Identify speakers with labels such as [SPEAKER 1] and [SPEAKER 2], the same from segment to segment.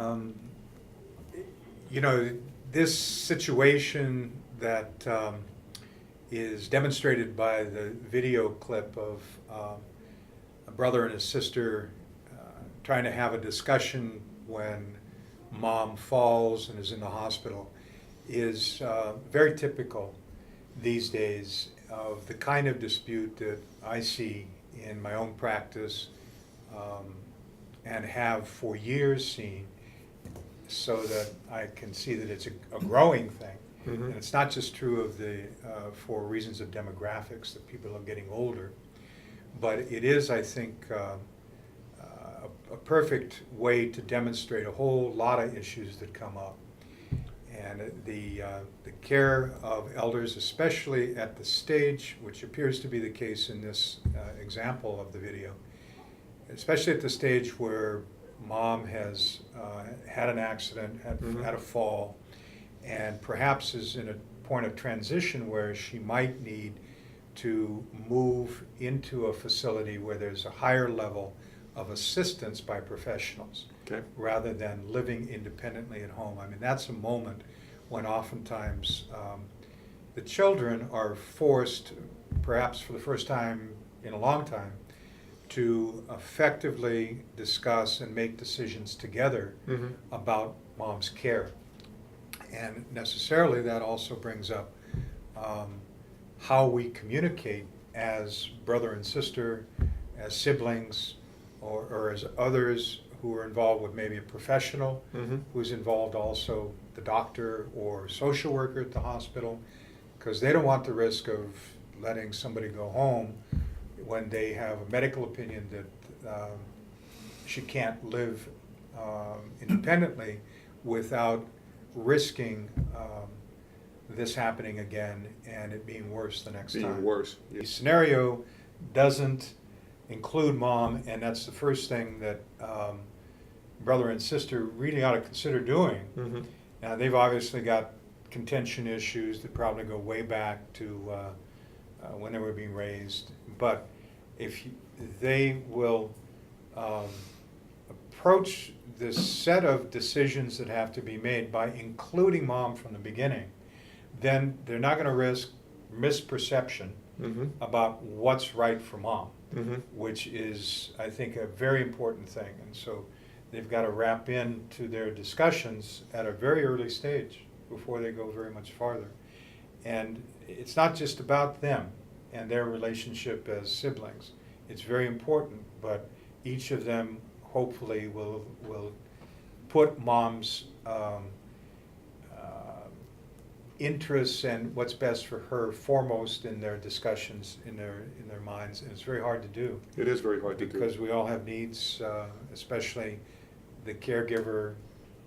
[SPEAKER 1] Um, you know, this situation that is demonstrated by the video clip of a brother and his sister trying to have a discussion when mom falls and is in the hospital is very typical these days of the kind of dispute that I see in my own practice and have for years seen, so that I can see that it's a growing thing.
[SPEAKER 2] Mm-hmm.
[SPEAKER 1] And it's not just true of the for reasons of demographics, that people are getting older, but it is, I think, a perfect way to demonstrate a whole lot of issues that come up. And the care of elders, especially at the stage, which appears to be the case in this example of the video, especially at the stage where mom has had an accident, had a fall, and perhaps is in a point of transition where she might need to move into a facility where there's a higher level of assistance by professionals,
[SPEAKER 2] Okay.
[SPEAKER 1] rather than living independently at home. I mean, that's a moment when oftentimes the children are forced, perhaps for the first time in a long time, to effectively discuss and make decisions together
[SPEAKER 2] Mm-hmm.
[SPEAKER 1] about mom's care. And necessarily that also brings up how we communicate as brother and sister, as siblings, or as others who are involved with maybe a professional
[SPEAKER 2] Mm-hmm.
[SPEAKER 1] who's involved, also the doctor or social worker at the hospital, because they don't want the risk of letting somebody go home when they have a medical opinion that she can't live independently without risking this happening again and it being worse the next time.
[SPEAKER 2] Being worse.
[SPEAKER 1] The
[SPEAKER 2] Yes.
[SPEAKER 1] scenario doesn't include mom, and that's the first thing that brother and sister really ought to consider doing.
[SPEAKER 2] Mm-hmm.
[SPEAKER 1] Now, they've obviously got contention issues that probably go way back to when they were being raised, but if they will approach this set of decisions that have to be made by including mom from the beginning, then they're not going to risk misperception
[SPEAKER 2] Mm-hmm.
[SPEAKER 1] about what's right for mom,
[SPEAKER 2] Mm-hmm.
[SPEAKER 1] which is, I think, a very important thing. And so they've got to wrap into their discussions at a very early stage before they go very much farther. And it's not just about them and their relationship as siblings. It's very important, but each of them hopefully will put mom's interests and what's best for her foremost in their discussions, in their minds. And it's very hard to do,
[SPEAKER 2] It is very hard to do.
[SPEAKER 1] because we all have needs, especially the caregiver,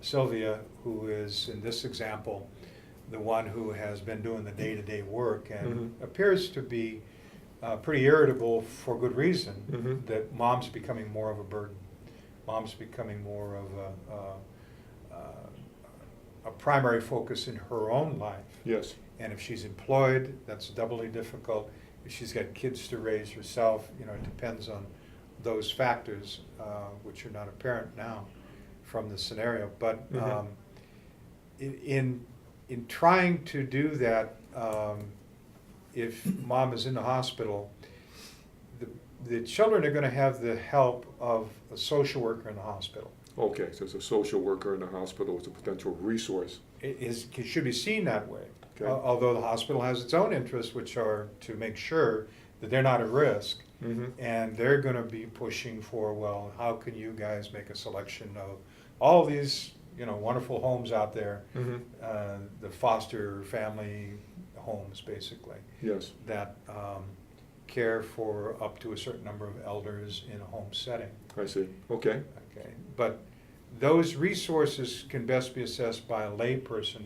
[SPEAKER 1] Sylvia, who is, in this example, the one who has been doing the day-to-day work and
[SPEAKER 2] Mhm.
[SPEAKER 1] appears to be pretty irritable for good reason,
[SPEAKER 2] Mhm.
[SPEAKER 1] that mom's becoming more of a burden. Mom's becoming more of a primary focus in her own life.
[SPEAKER 2] Yes.
[SPEAKER 1] And if she's employed, that's doubly difficult. If she's got kids to raise herself, it depends on those factors, which are not apparent now from the scenario. But
[SPEAKER 2] Mhm.
[SPEAKER 1] in trying to do that, if mom is in the hospital, the children are going to have the help of a social worker in the hospital.
[SPEAKER 2] Okay, so it's a social worker in the hospital is a potential resource.
[SPEAKER 1] It should be seen that way.
[SPEAKER 2] Okay.
[SPEAKER 1] Although the hospital has its own interests, which are to make sure that they're not at risk.
[SPEAKER 2] Mm-hmm.
[SPEAKER 1] And they're going to be pushing for, well, how can you guys make a selection of all these, wonderful homes out there,
[SPEAKER 2] Mm-hmm.
[SPEAKER 1] the foster family homes, basically,
[SPEAKER 2] Yes.
[SPEAKER 1] that care for up to a certain number of elders in a home setting.
[SPEAKER 2] I see. Okay.
[SPEAKER 1] Okay, but those resources can best be assessed by a layperson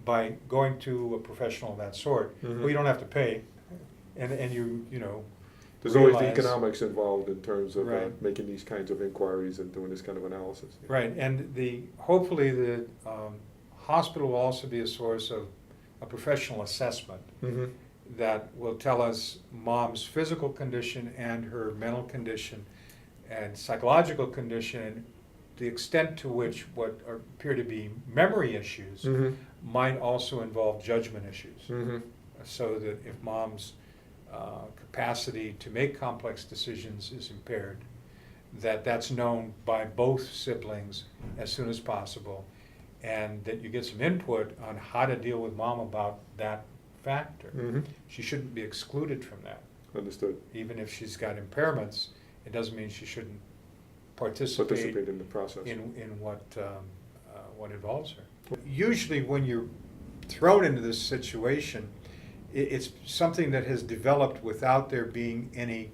[SPEAKER 1] by going to a professional of that sort.
[SPEAKER 2] Mhm.
[SPEAKER 1] Well, you don't have to pay, and you
[SPEAKER 2] There's always the
[SPEAKER 1] realize-
[SPEAKER 2] economics involved in terms of
[SPEAKER 1] Right.
[SPEAKER 2] making these kinds of inquiries and doing this kind of analysis.
[SPEAKER 1] Right, and hopefully the hospital will also be a source of a professional assessment
[SPEAKER 2] Mm-hmm.
[SPEAKER 1] that will tell us mom's physical condition and her mental condition and psychological condition the extent to which what appear to be memory issues
[SPEAKER 2] Mhm.
[SPEAKER 1] might also involve judgment issues.
[SPEAKER 2] Mhm.
[SPEAKER 1] So that if mom's capacity to make complex decisions is impaired, that's known by both siblings as soon as possible, and that you get some input on how to deal with mom about that factor.
[SPEAKER 2] Mhm.
[SPEAKER 1] She shouldn't be excluded from that.
[SPEAKER 2] Understood.
[SPEAKER 1] Even if she's got impairments, it doesn't mean she shouldn't participate
[SPEAKER 2] Participate in the process.
[SPEAKER 1] in what involves her. Usually when you're thrown into this situation, it's something that has developed without there being any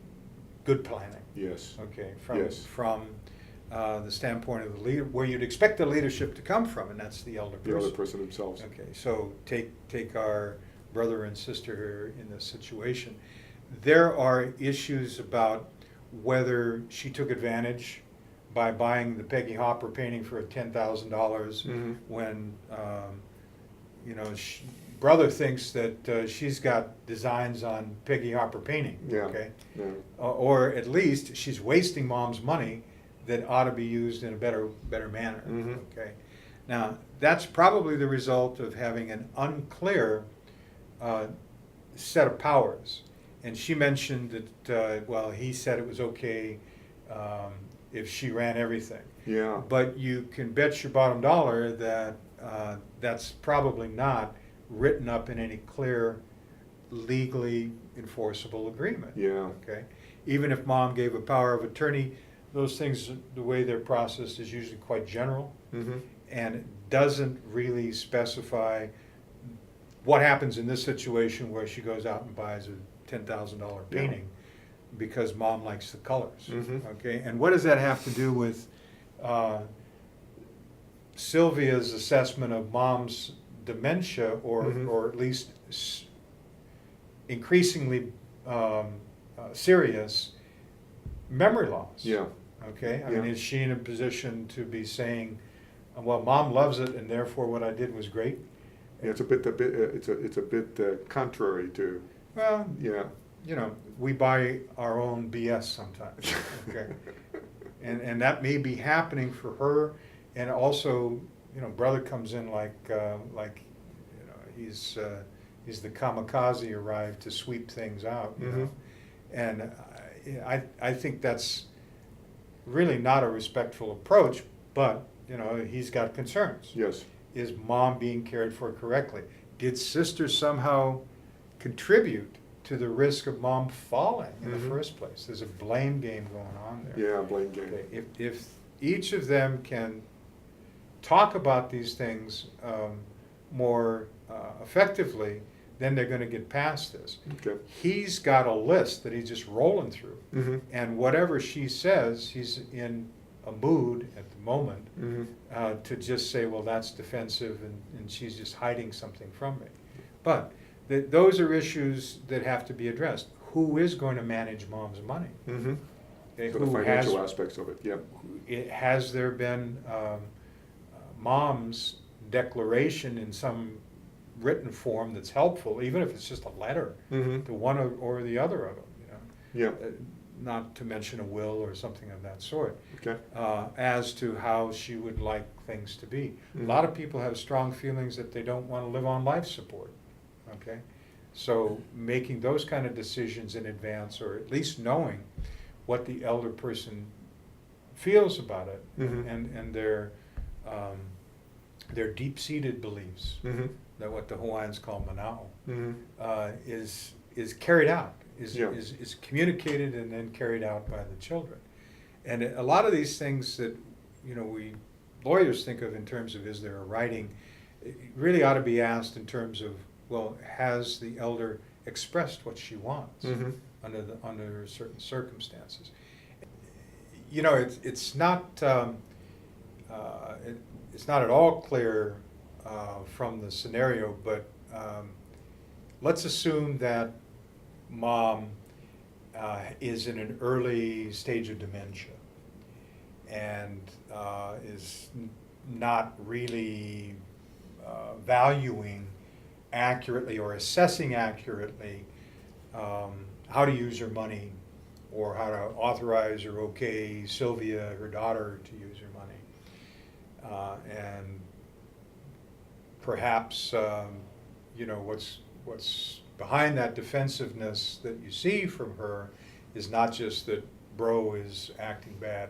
[SPEAKER 1] good planning.
[SPEAKER 2] Yes.
[SPEAKER 1] Okay,
[SPEAKER 2] Yes.
[SPEAKER 1] from the standpoint of the leader, where you'd expect the leadership to come from, and that's the elder
[SPEAKER 2] The other
[SPEAKER 1] person.
[SPEAKER 2] person themselves.
[SPEAKER 1] Okay, so take our brother and sister in this situation. There are issues about whether she took advantage by buying the Peggy Hopper painting for $10,000
[SPEAKER 2] Mhm.
[SPEAKER 1] when, brother thinks that she's got designs on Peggy Hopper painting,
[SPEAKER 2] Yeah.
[SPEAKER 1] okay?
[SPEAKER 2] Yeah.
[SPEAKER 1] Or at least she's wasting mom's money that ought to be used in a better manner,
[SPEAKER 2] Mhm.
[SPEAKER 1] okay? Now, that's probably the result of having an unclear set of powers. And she mentioned that, he said it was okay if she ran everything.
[SPEAKER 2] Yeah.
[SPEAKER 1] But you can bet your bottom dollar that that's probably not written up in any clear, legally enforceable agreement.
[SPEAKER 2] Yeah.
[SPEAKER 1] Okay? Even if mom gave a power of attorney, those things, the way they're processed is usually quite general
[SPEAKER 2] Mhm.
[SPEAKER 1] and it doesn't really specify what happens in this situation where she goes out and buys a $10,000
[SPEAKER 2] Yeah.
[SPEAKER 1] painting because mom likes the colors.
[SPEAKER 2] Mhm.
[SPEAKER 1] Okay, and what does that have to do with Sylvia's assessment of mom's dementia, or
[SPEAKER 2] Mhm.
[SPEAKER 1] or at least increasingly serious memory loss?
[SPEAKER 2] Yeah.
[SPEAKER 1] Okay, I
[SPEAKER 2] Yeah.
[SPEAKER 1] mean, is she in a position to be saying, well, mom loves it, and therefore what I did was great?
[SPEAKER 2] Yeah, it's a bit contrary to,
[SPEAKER 1] Well,
[SPEAKER 2] yeah.
[SPEAKER 1] we buy our own BS sometimes, okay? And that may be happening for her, and also, brother comes in like, he's the kamikaze arrived to sweep things out,
[SPEAKER 2] Mhm.
[SPEAKER 1] And I think that's really not a respectful approach, but, he's got concerns.
[SPEAKER 2] Yes.
[SPEAKER 1] Is mom being cared for correctly? Did sister somehow contribute to the risk of mom falling in the
[SPEAKER 2] Mhm.
[SPEAKER 1] first place? There's a blame game going on there.
[SPEAKER 2] Yeah, blame game.
[SPEAKER 1] Okay, if each of them can talk about these things more effectively, then they're going to get past this.
[SPEAKER 2] Okay.
[SPEAKER 1] He's got a list that he's just rolling through,
[SPEAKER 2] Mhm.
[SPEAKER 1] and whatever she says, he's in a mood at the moment
[SPEAKER 2] Mhm.
[SPEAKER 1] to just say, well, that's defensive, and she's just hiding something from me. But those are issues that have to be addressed. Who is going to manage mom's money?
[SPEAKER 2] Mhm.
[SPEAKER 1] Okay,
[SPEAKER 2] So the
[SPEAKER 1] who
[SPEAKER 2] financial aspects of it, yeah.
[SPEAKER 1] has there been mom's declaration in some written form that's helpful, even if it's just a letter
[SPEAKER 2] Mhm.
[SPEAKER 1] to one or the other of them,
[SPEAKER 2] Yeah.
[SPEAKER 1] not to mention a will or something of that sort,
[SPEAKER 2] Okay.
[SPEAKER 1] as to how she would like things to be.
[SPEAKER 2] Mhm.
[SPEAKER 1] A lot of people have strong feelings that they don't want to live on life support, okay? So making those kind of decisions in advance, or at least knowing what the elder person feels about it,
[SPEAKER 2] Mhm.
[SPEAKER 1] and their deep-seated beliefs,
[SPEAKER 2] Mhm.
[SPEAKER 1] that what the Hawaiians call manao,
[SPEAKER 2] Mhm.
[SPEAKER 1] is carried out,
[SPEAKER 2] Yeah.
[SPEAKER 1] is communicated and then carried out by the children. And a lot of these things that, we lawyers think of in terms of, is there a writing, it really ought to be asked in terms of, well, has the elder expressed what she wants
[SPEAKER 2] Mhm.
[SPEAKER 1] under certain circumstances? It's not it's not at all clear from the scenario, but let's assume that mom is in an early stage of dementia and is not really valuing accurately or assessing accurately how to use her money, or how to authorize or okay Sylvia, her daughter, to use her money. And perhaps, you know, what's behind that defensiveness that you see from her is not just that Bro is acting bad,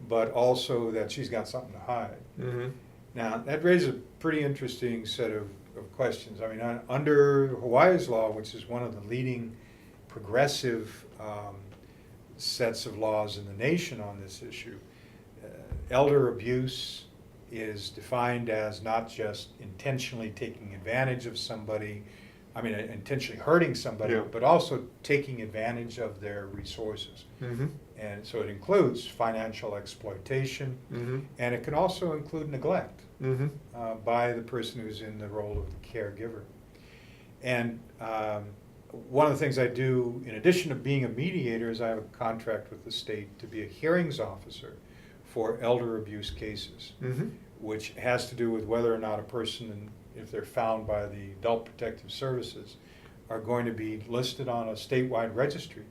[SPEAKER 1] but also that she's got something to hide.
[SPEAKER 2] Mm-hmm.
[SPEAKER 1] Now, that raises a pretty interesting set of questions. I mean, under Hawaii's law, which is one of the leading progressive sets of laws in the nation on this issue, elder abuse is defined as not just intentionally taking advantage of somebody, I mean, intentionally hurting somebody,
[SPEAKER 2] Yeah.
[SPEAKER 1] but also taking advantage of their resources.
[SPEAKER 2] Mm-hmm.
[SPEAKER 1] And so it includes financial exploitation,
[SPEAKER 2] Mm-hmm.
[SPEAKER 1] and it can also include neglect
[SPEAKER 2] Mm-hmm.
[SPEAKER 1] by the person who's in the role of the caregiver. And one of the things I do, in addition to being a mediator, is I have a contract with the state to be a hearings officer for elder abuse cases,
[SPEAKER 2] Mm-hmm.
[SPEAKER 1] which has to do with whether or not a person, if they're found by the Adult Protective Services, are going to be listed on a statewide registry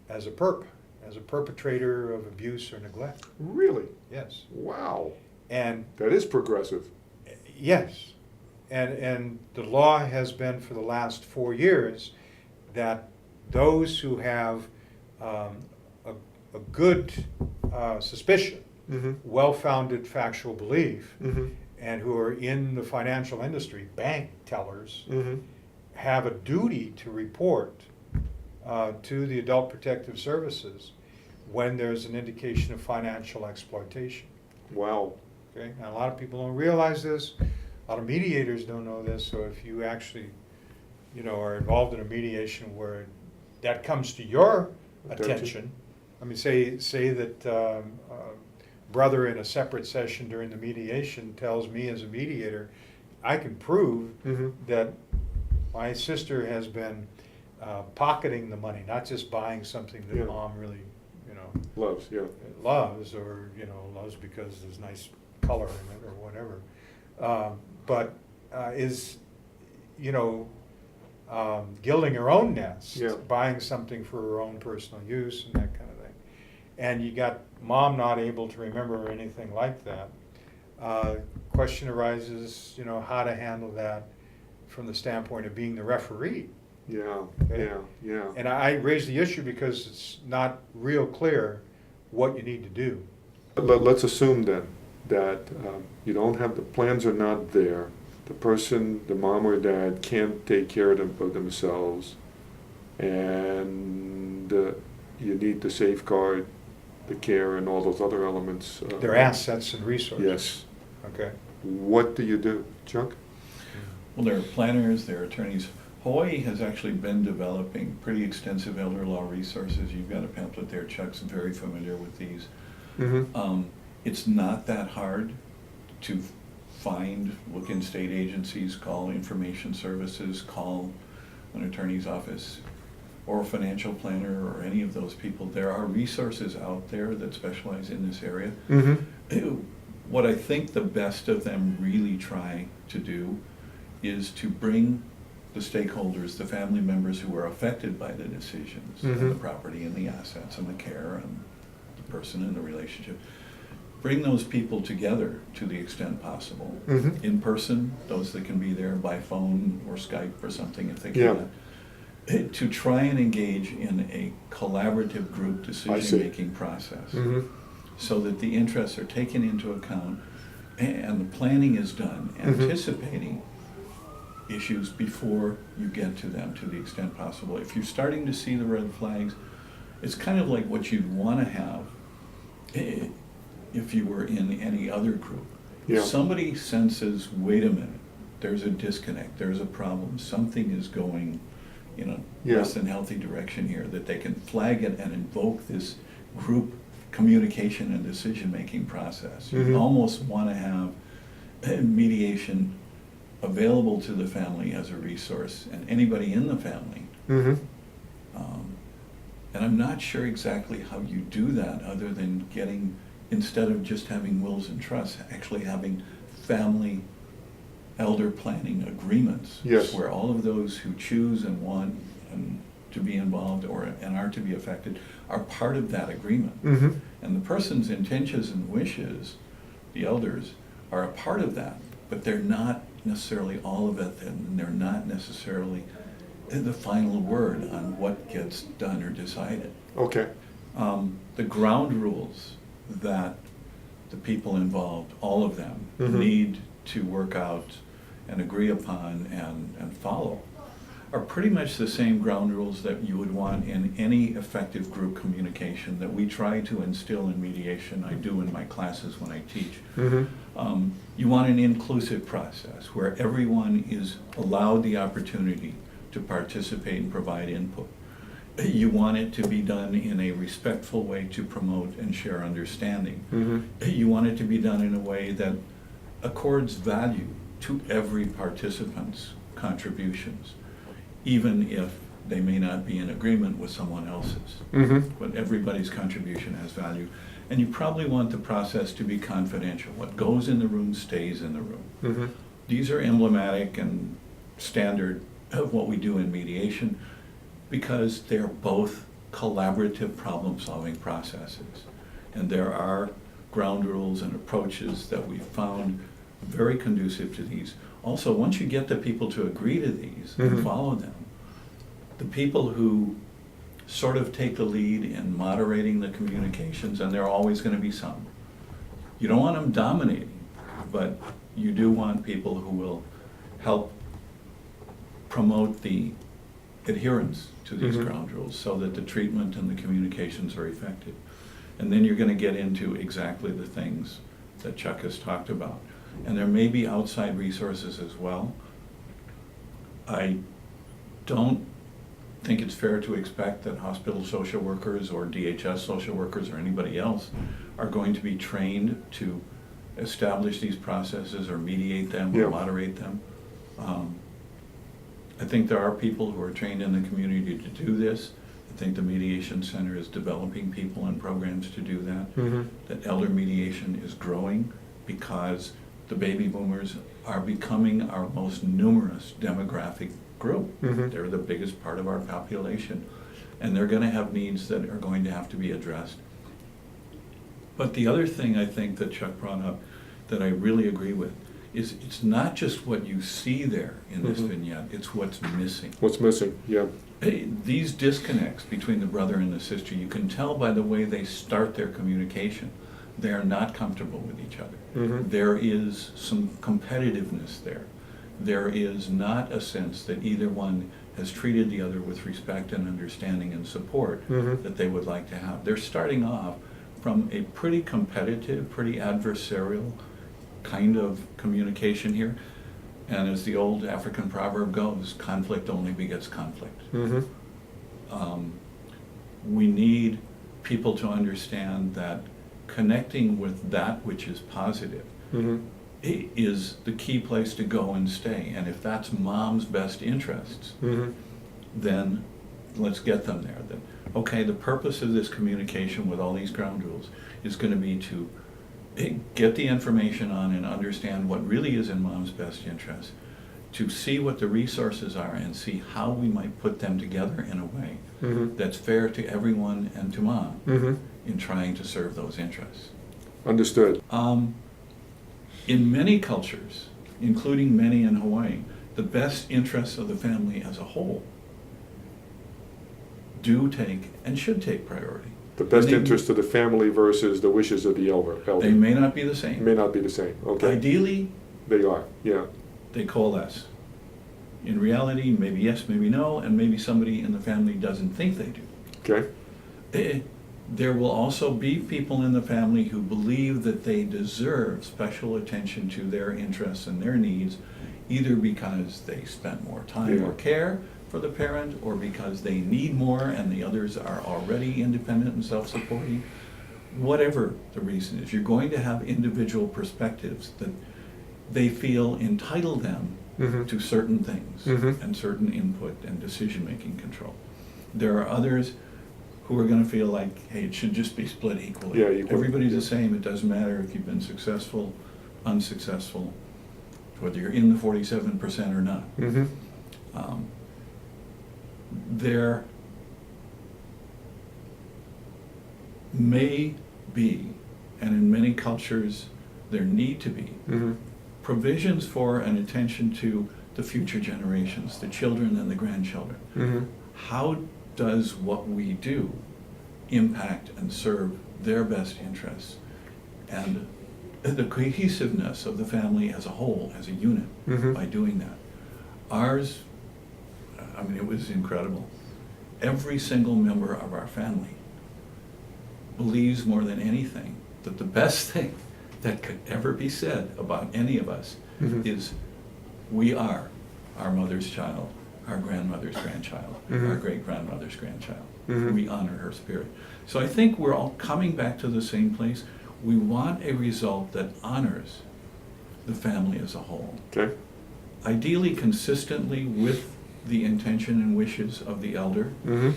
[SPEAKER 1] as a perp, as a perpetrator of abuse or neglect.
[SPEAKER 2] Really?
[SPEAKER 1] Yes.
[SPEAKER 2] Wow.
[SPEAKER 1] And
[SPEAKER 2] That is progressive.
[SPEAKER 1] yes, and the law has been for the last 4 years that those who have a good suspicion,
[SPEAKER 2] Mm-hmm.
[SPEAKER 1] well-founded factual belief,
[SPEAKER 2] Mm-hmm.
[SPEAKER 1] and who are in the financial industry, bank tellers,
[SPEAKER 2] Mm-hmm.
[SPEAKER 1] have a duty to report to the Adult Protective Services when there's an indication of financial exploitation.
[SPEAKER 2] Wow.
[SPEAKER 1] Okay, now a lot of people don't realize this, a lot of mediators don't know this, so if you actually, you know, are involved in a mediation where that comes to your attention, I mean, say that brother in a separate session during the mediation tells me as a mediator, I can prove
[SPEAKER 2] Mm-hmm.
[SPEAKER 1] that my sister has been pocketing the money, not just buying something that
[SPEAKER 2] Yeah.
[SPEAKER 1] mom really, you know,
[SPEAKER 2] Loves, yeah.
[SPEAKER 1] loves, or, you know, loves because there's nice color in it or whatever, but is, you know, gilding her own nest,
[SPEAKER 2] Yeah.
[SPEAKER 1] buying something for her own personal use and that kind of thing. And you got mom not able to remember anything like that. Question arises, you know, how to handle that from the standpoint of being the referee.
[SPEAKER 2] Yeah,
[SPEAKER 1] Okay.
[SPEAKER 2] yeah, yeah.
[SPEAKER 1] And I raise the issue because it's not real clear what you need to do.
[SPEAKER 2] Let's assume then that you don't have, the plans are not there. The person, the mom or dad, can't take care of themselves, and you need to safeguard the care and all those other elements.
[SPEAKER 1] Their assets and resources.
[SPEAKER 2] Yes.
[SPEAKER 1] Okay.
[SPEAKER 2] What do you do, Chuck?
[SPEAKER 3] Well, there are planners, there are attorneys. Hawaii has actually been developing pretty extensive elder law resources. You've got a pamphlet there, Chuck's very familiar with these.
[SPEAKER 2] Mm-hmm.
[SPEAKER 3] It's not that hard to find, look in state agencies, call information services, call an attorney's office or a financial planner or any of those people. There are resources out there that specialize in this area.
[SPEAKER 2] Mm-hmm.
[SPEAKER 3] What I think the best of them really try to do is to bring the stakeholders, the family members who are affected by the decisions, and the
[SPEAKER 2] Mhm.
[SPEAKER 3] property and the assets and the care and the person and the relationship, bring those people together to the extent possible.
[SPEAKER 2] Mhm.
[SPEAKER 3] In person, those that can be there, by phone or Skype or something if they
[SPEAKER 2] Yeah.
[SPEAKER 3] can, to try and engage in a collaborative group decision-making process
[SPEAKER 2] Mm-hmm.
[SPEAKER 3] so that the interests are taken into account and the planning is done,
[SPEAKER 2] Mhm.
[SPEAKER 3] anticipating issues before you get to them to the extent possible. If you're starting to see the red flags, it's kind of like what you'd want to have if you were in any other group.
[SPEAKER 2] Yeah.
[SPEAKER 3] If somebody senses, wait a minute, there's a disconnect, there's a problem, something is going in a
[SPEAKER 2] Yeah.
[SPEAKER 3] less than healthy direction here, that they can flag it and invoke this group communication and decision-making process. You
[SPEAKER 2] Mhm.
[SPEAKER 3] almost want to have mediation available to the family as a resource, and anybody in the family.
[SPEAKER 2] Mm-hmm.
[SPEAKER 3] And I'm not sure exactly how you do that, other than getting, instead of just having wills and trusts, actually having family elder planning agreements.
[SPEAKER 2] Yes.
[SPEAKER 3] Where all of those who choose and want to be involved and are to be affected are part of that agreement.
[SPEAKER 2] Mm-hmm.
[SPEAKER 3] And the person's intentions and wishes, the elders, are a part of that, but they're not necessarily all of it, and they're not necessarily the final word on what gets done or decided.
[SPEAKER 2] Okay.
[SPEAKER 3] The ground rules that the people involved, all of them,
[SPEAKER 2] Mhm.
[SPEAKER 3] need to work out and agree upon and follow are pretty much the same ground rules that you would want in any effective group communication that we try to instill in mediation. I do in my classes when I teach.
[SPEAKER 2] Mm-hmm.
[SPEAKER 3] You want an inclusive process where everyone is allowed the opportunity to participate and provide input. You want it to be done in a respectful way to promote and share understanding.
[SPEAKER 2] Mm-hmm.
[SPEAKER 3] You want it to be done in a way that accords value to every participant's contributions, even if they may not be in agreement with someone else's.
[SPEAKER 2] Mm-hmm.
[SPEAKER 3] But everybody's contribution has value. And you probably want the process to be confidential. What goes in the room stays in the room.
[SPEAKER 2] Mm-hmm.
[SPEAKER 3] These are emblematic and standard of what we do in mediation because they're both collaborative problem-solving processes. And there are ground rules and approaches that we found very conducive to these. Also, once you get the people to agree to these and
[SPEAKER 2] Mhm.
[SPEAKER 3] follow them, the people who sort of take the lead in moderating the communications, and there are always going to be some. You don't want them dominating, but you do want people who will help promote the adherence to these
[SPEAKER 2] Mhm.
[SPEAKER 3] ground rules so that the treatment and the communications are effective. And then you're going to get into exactly the things that Chuck has talked about. And there may be outside resources as well. I don't think it's fair to expect that hospital social workers or DHS social workers or anybody else are going to be trained to establish these processes or mediate them or
[SPEAKER 2] Yeah.
[SPEAKER 3] moderate them. I think there are people who are trained in the community to do this. I think the Mediation Center is developing people and programs to do that.
[SPEAKER 2] Mm-hmm.
[SPEAKER 3] That elder mediation is growing because the baby boomers are becoming our most numerous demographic group.
[SPEAKER 2] Mhm.
[SPEAKER 3] They're the biggest part of our population, and they're going to have needs that are going to have to be addressed. But the other thing I think that Chuck brought up that I really agree with is it's not just what you see there in this
[SPEAKER 2] Mhm.
[SPEAKER 3] vignette, it's what's missing.
[SPEAKER 2] What's missing? Yeah.
[SPEAKER 3] Hey, these disconnects between the brother and the sister, you can tell by the way they start their communication. They are not comfortable with each other.
[SPEAKER 2] Mhm.
[SPEAKER 3] There is some competitiveness there. There is not a sense that either one has treated the other with respect and understanding and support
[SPEAKER 2] Mhm.
[SPEAKER 3] that they would like to have. They're starting off from a pretty competitive, pretty adversarial kind of communication here. And as the old African proverb goes, conflict only begets conflict.
[SPEAKER 2] Mm-hmm.
[SPEAKER 3] We need people to understand that connecting with that which is positive
[SPEAKER 2] Mm-hmm.
[SPEAKER 3] is the key place to go and stay. And if that's mom's best interests,
[SPEAKER 2] Mm-hmm.
[SPEAKER 3] then let's get them there. That, okay, the purpose of this communication with all these ground rules is going to be to get the information on and understand what really is in mom's best interest, to see what the resources are and see how we might put them together in a way
[SPEAKER 2] Mm-hmm.
[SPEAKER 3] that's fair to everyone and to mom
[SPEAKER 2] Mm-hmm.
[SPEAKER 3] in trying to serve those interests.
[SPEAKER 2] Understood.
[SPEAKER 3] In many cultures, including many in Hawaii, the best interests of the family as a whole do take and should take priority.
[SPEAKER 2] The best
[SPEAKER 3] And they-
[SPEAKER 2] interest of the family versus the wishes of the elder.
[SPEAKER 3] They may not be the same.
[SPEAKER 2] May not be the same. Okay.
[SPEAKER 3] Ideally,
[SPEAKER 2] They are. Yeah.
[SPEAKER 3] they coalesce. In reality, maybe yes, maybe no, and maybe somebody in the family doesn't think they do.
[SPEAKER 2] Okay.
[SPEAKER 3] There will also be people in the family who believe that they deserve special attention to their interests and their needs, either because they spent more time
[SPEAKER 2] Yeah.
[SPEAKER 3] or care for the parent, or because they need more and the others are already independent and self-supporting. Whatever the reason is, you're going to have individual perspectives that they feel entitle them
[SPEAKER 2] Mhm.
[SPEAKER 3] to certain things
[SPEAKER 2] Mhm.
[SPEAKER 3] and certain input and decision-making control. There are others who are going to feel like, hey, it should just be split equally.
[SPEAKER 2] Yeah, equal.
[SPEAKER 3] Everybody's
[SPEAKER 2] Yeah.
[SPEAKER 3] the same. It doesn't matter if you've been successful, unsuccessful, whether you're in the 47% or not.
[SPEAKER 2] Mm-hmm.
[SPEAKER 3] There may be, and in many cultures there need to be
[SPEAKER 2] Mm-hmm.
[SPEAKER 3] provisions for and attention to the future generations, the children and the grandchildren.
[SPEAKER 2] Mm-hmm.
[SPEAKER 3] How does what we do impact and serve their best interests? And the cohesiveness of the family as a whole, as a unit,
[SPEAKER 2] Mhm.
[SPEAKER 3] by doing that. Ours, I mean, it was incredible. Every single member of our family believes more than anything that the best thing that could ever be said about any of us
[SPEAKER 2] Mhm.
[SPEAKER 3] is we are our mother's child, our grandmother's grandchild,
[SPEAKER 2] Mhm.
[SPEAKER 3] our great-grandmother's grandchild.
[SPEAKER 2] Mhm.
[SPEAKER 3] We honor her spirit. So I think we're all coming back to the same place. We want a result that honors the family as a whole,
[SPEAKER 2] Okay.
[SPEAKER 3] ideally consistently with the intention and wishes of the elder,
[SPEAKER 2] Mm-hmm.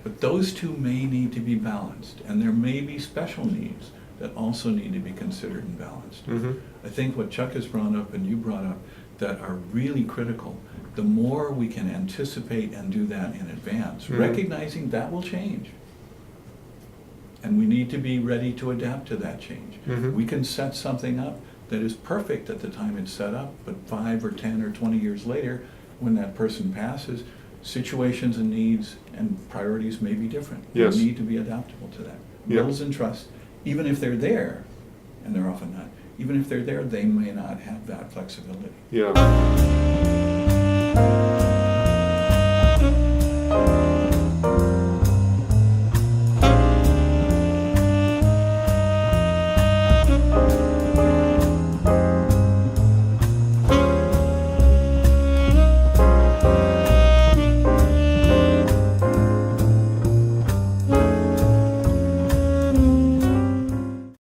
[SPEAKER 3] but those two may need to be balanced, and there may be special needs that also need to be considered and balanced.
[SPEAKER 2] Mm-hmm.
[SPEAKER 3] I think what Chuck has brought up and you brought up that are really critical, the more we can anticipate and do that in advance,
[SPEAKER 2] Mhm.
[SPEAKER 3] recognizing that will change. And we need to be ready to adapt to that change.
[SPEAKER 2] Mhm.
[SPEAKER 3] We can set something up that is perfect at the time it's set up, but 5 or 10 or 20 years later, when that person passes, situations and needs and priorities may be different.
[SPEAKER 2] Yes.
[SPEAKER 3] We need to be adaptable to that.
[SPEAKER 2] Yeah.
[SPEAKER 3] Wills and trusts, even if they're there, and they're often not, even if they're there, they may not have that flexibility.
[SPEAKER 2] Yeah.